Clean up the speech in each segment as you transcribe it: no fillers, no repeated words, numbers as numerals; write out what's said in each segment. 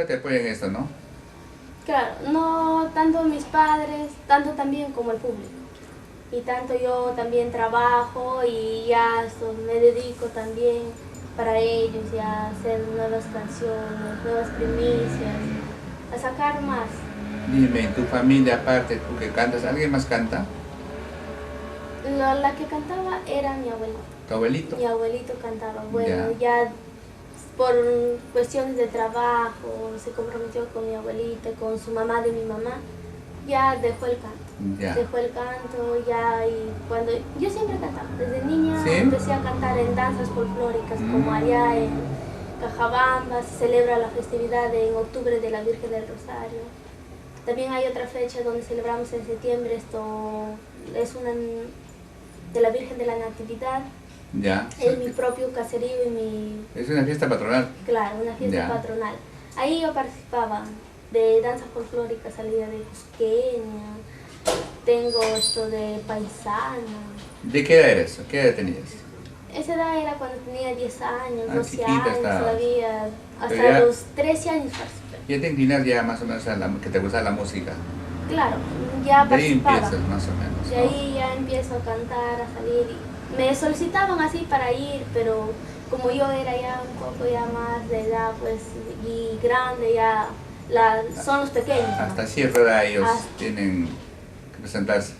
todavía te apoyan en esto, ¿no? Claro, no tanto mis padres, tanto también como el público. Y tanto yo también trabajo y ya me dedico también para ellos, ya a hacer nuevas canciones, nuevas primicias, a sacar más. Dime, en tu familia, aparte tú que cantas, ¿alguien más canta? La que cantaba era mi abuelito. ¿Tu abuelito? Mi abuelito cantaba. Bueno, ya por cuestiones de trabajo se comprometió con mi abuelita, con su mamá de mi mamá, ya dejó el canto. Dejó el canto ya, y cuando yo siempre cantaba, desde niña empecé a cantar en danzas folclóricas, como allá en Cajabamba se celebra la festividad en octubre de la Virgen del Rosario. También hay otra fecha donde celebramos en septiembre, esto es una de la Virgen de la Natividad. En mi propio caserío y mi... Es una fiesta patronal. Claro, una fiesta patronal. Ahí yo participaba de danza folclórica, salida de cusqueña, tengo esto de paisana. ¿De qué edad era eso? ¿Qué edad tenías? Esa edad era cuando tenía 10 años, 12 años todavía, hasta los 13 años participé. ¿Ya te inclinas ya más o menos a que te gusta la música? Claro, ya participaba. De ahí empiezas más o menos, de ahí ya empiezo a cantar, a salir. Y me solicitaban así para ir, pero como yo era ya un poco ya más de edad, pues, y grande, ya son los pequeños. Hasta cierta edad ellos tienen que presentarse.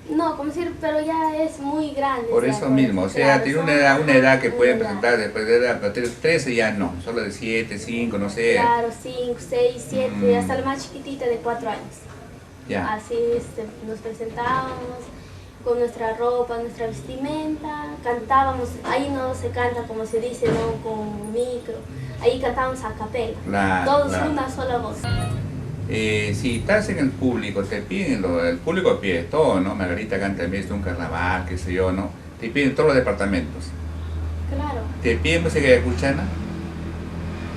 No, como decir, pero ya es muy grande. Por eso mismo, o sea, tiene una edad que pueden presentar, después de edad, pero 13 ya no, solo de 7, 5, no sé. Claro, 5, 6, 7, hasta la más chiquitita de 4 años. Ya. Así nos presentábamos con nuestra ropa, nuestra vestimenta, cantábamos, ahí no se canta como se dice, no con micro, ahí cantábamos a capela, todos una sola voz. Si estás en el público, te piden, el público pide todo, ¿no? Margarita canta en vez de un carnaval, qué sé yo, ¿no? Te piden todos los departamentos. Claro. ¿Te piden música yacuchana?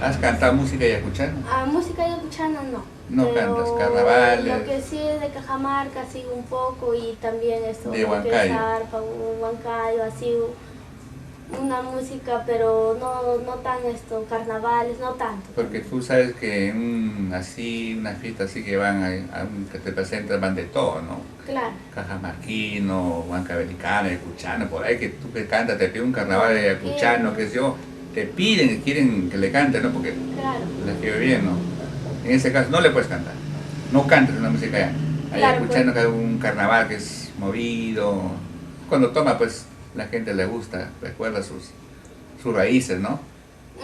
¿Has cantado música yacuchana? Música yacuchana no. No cantas carnavales. Lo que sí es de Cajamarca, sigo un poco, y también esto de Huancayo. Huancayo, así una música, pero no tan carnavales, no tanto. Porque tú sabes que una fiesta así que van que te presentan, van de todo, ¿no? Claro. Cajamarquino, huancabelicano, yacuchano, por ahí que tú que cantas, te piden un carnaval de yacuchano, que yo, te piden, quieren que le cantes, ¿no? Porque les quedó bien, ¿no? En ese caso no le puedes cantar, no cantes una música allá. Allá escuchando que hay un carnaval que es movido, cuando toma pues la gente le gusta, recuerda sus raíces, ¿no?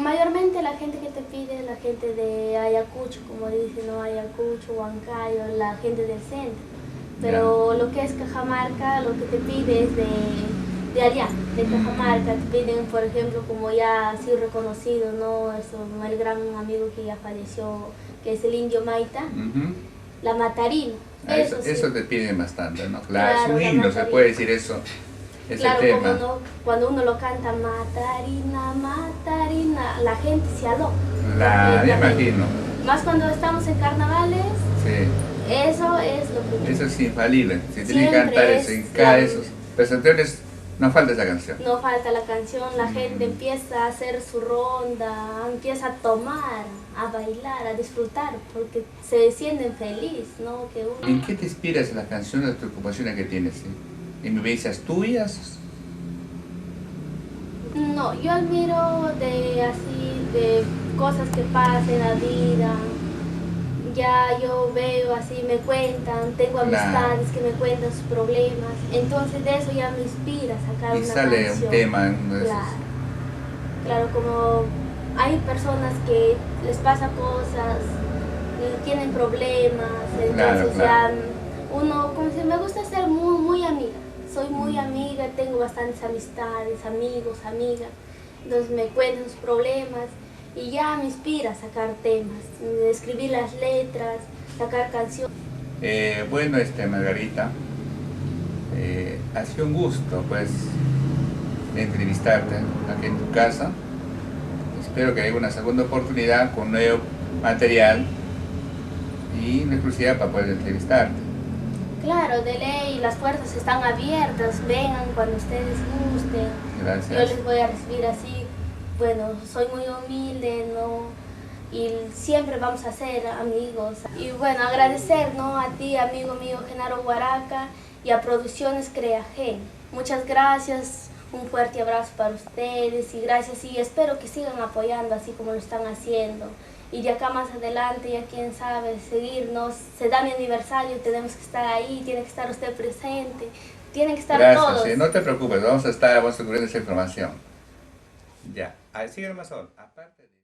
Mayormente la gente que te pide, la gente de Ayacucho, como dicen, ¿no? Ayacucho, Huancayo, la gente del centro. Pero lo que es Cajamarca, lo que te pide es de allá, de Cajamarca. Te piden, por ejemplo, como ya ha sido reconocido, ¿no? El gran amigo que ya falleció, que es el Indio Maita, la Matarina. Eso te piden bastante, ¿no? Claro, es un himno, se puede decir eso. Claro, tema. Cuando uno lo canta, Matarina, Matarina, la gente se aloca. Ya imagino. Más cuando estamos en carnavales, eso es lo primero. Eso es infalible, si tienen que cantar eso, en cada de esos presentaciones, no falta esa canción. No falta la canción, la gente empieza a hacer su ronda, empieza a tomar, a bailar, a disfrutar, porque se sienten felices, ¿no? ¿En qué te inspiras en las canciones, las preocupaciones que tienes? ¿En vivencias tuyas? No, yo admiro de cosas que pasan en la vida. Ya yo veo así, me cuentan, tengo amistades que me cuentan sus problemas, entonces de eso ya me inspira a sacar una canción. Y sale un tema en uno de esos. Claro, como hay personas que les pasa cosas, tienen problemas, entonces ya uno, como si me gusta ser muy amiga, soy muy amiga, tengo bastantes amistades, amigos, amigas, entonces me cuentan sus problemas. Y ya me inspira a sacar temas, escribir las letras, sacar canciones. Bueno, Margarita, ha sido un gusto pues entrevistarte aquí en tu casa. Espero que haya una segunda oportunidad con nuevo material y una exclusividad para poder entrevistarte. Claro, de ley, las puertas están abiertas, vengan cuando ustedes gusten. Gracias. Yo les voy a recibir así. Bueno, soy muy humilde, y siempre vamos a ser amigos. Y bueno, agradecer, ¿no?, a ti, amigo mío Genaro Huaraca, y a Producciones Creagen. Muchas gracias, un fuerte abrazo para ustedes y gracias, y espero que sigan apoyando así como lo están haciendo. Y de acá más adelante, ya quién sabe, seguirnos. Se da mi aniversario, tenemos que estar ahí, tiene que estar usted presente, tienen que estar todos. Sí, no te preocupes, vamos a cubriendo esa información. Ya, así más aparte de...